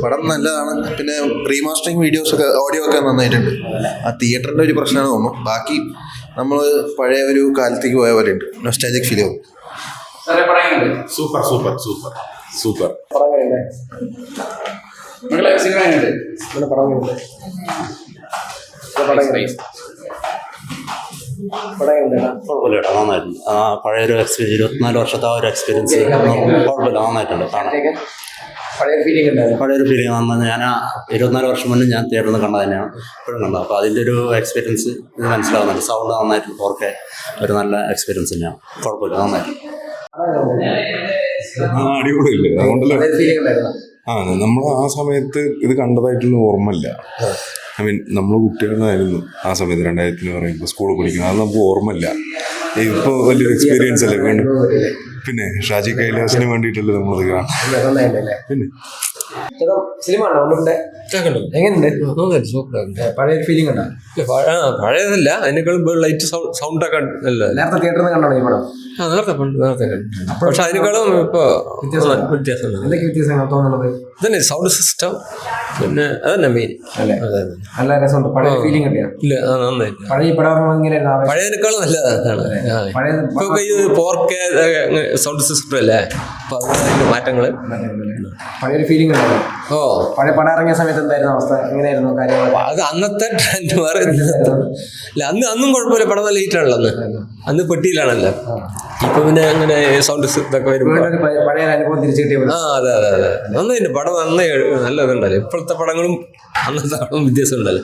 പടം നല്ലതാണ്. പിന്നെ റീമാസ്റ്ററിങ് വീഡിയോസ് ഒക്കെ ഓഡിയോ ഒക്കെ നന്നായിട്ടുണ്ട്. ആ തിയേറ്ററിന്റെ ഒരു പ്രശ്നമാണ് തോന്നുന്നു. ബാക്കി നമ്മൾ പഴയ ഒരു കാലത്തേക്ക് പോയ പോലെ ഉണ്ട്. നൊസ്റ്റാൾജിക് ഫീൽ ആവും. Super super super super. കുഴപ്പമില്ല കേട്ടോ, നന്നായിട്ടുണ്ട്. പഴയൊരു എക്സ്പീരിയൻസ്, 24 വർഷത്തെ ആ ഒരു എക്സ്പീരിയൻസ് കുഴപ്പമില്ല, നന്നായിട്ടുണ്ട്. കാണാൻ പഴയൊരു ഫീലിംഗ് നന്നായി. ഞാൻ 24 വർഷം മുന്നേ ഞാൻ തിയേറ്ററിൽ നിന്ന് കണ്ടത് തന്നെയാണ്, ഇപ്പോഴും കണ്ടത്. അപ്പോൾ അതിൻ്റെ ഒരു എക്സ്പീരിയൻസ് ഇത് മനസ്സിലാവുന്നുണ്ട്. സൗണ്ട് നന്നായിട്ട് 4K ഒരു നല്ല എക്സ്പീരിയൻസ് തന്നെയാണ്. കുഴപ്പമില്ല, നന്നായിട്ട്. അടിപൊളിയില്ലേ? അതുകൊണ്ടല്ലേ നമ്മൾ ആ സമയത്ത് ഇത് കണ്ടതായിട്ടുള്ള ഓർമ്മയില്ല. ഐ മീൻ നമ്മൾ കുട്ടികളായിരുന്നു ആ സമയത്ത്, 2000 പറയുമ്പോൾ സ്കൂളിൽ പഠിക്കുന്നത്. അത് നമുക്ക് ഓർമ്മയില്ല. ഇപ്പോൾ വലിയൊരു എക്സ്പീരിയൻസ് അല്ലേ വീണ്ടും. പിന്നെ ഷാജി കൈലാസിന് വേണ്ടിയിട്ടല്ലേ നമ്മളത് കാണാം. പിന്നെ പഴയതല്ല, അതിനേക്കാളും ലൈറ്റ് സൗണ്ടൊക്കെ നേരത്തെ തിയേറ്ററിൽ കണ്ടോ ഈ പടം? നേരത്തെ പക്ഷെ അതിനേക്കാളും ഇപ്പൊ വ്യത്യാസം ഇതന്നെ സൗണ്ട് സിസ്റ്റം, പിന്നെ അതന്നെ മെയിൻ. നല്ല രസമുണ്ട്. പഴയ ഫീലിംഗ് കിട്ടിയ ഇല്ല, നന്നായി. പഴയ പടം പഴയതിനേക്കാളും നല്ലതാണ്. ഇപ്പൊ 4K സൗണ്ട് സിസ്റ്റം അല്ലേ, അപ്പൊ അതിന്റെ മാറ്റങ്ങള് പഴയൊരു ഫീലിംഗ് ഉണ്ടായിരുന്നു. ഓ, പഴയ പടം ഇറങ്ങിയ സമയത്ത് എന്തായിരുന്നു അവസ്ഥ? എങ്ങനെയായിരുന്നു കാര്യങ്ങൾ? അത് അന്നത്തെ ട്രെൻഡ് വേറെ ഇല്ല. അന്നും കുഴപ്പമില്ല, പടം നല്ല ഹീറ്റാണല്ലോ. അന്ന് പെട്ടിയിലാണല്ലോ. ഇപ്പൊ പിന്നെ അങ്ങനെ സൗണ്ട് ഇതൊക്കെ വരുമ്പോൾ പഴയ അനുഭവം തിരിച്ചു കിട്ടിയ. അതെ അതെ അതെ, നന്നായിട്ട് പടം നന്നായി നല്ലതുണ്ടല്ലോ. ഇപ്പോഴത്തെ പടങ്ങളും അന്നത്തെ പടവും വ്യത്യാസം ഉണ്ടല്ലോ.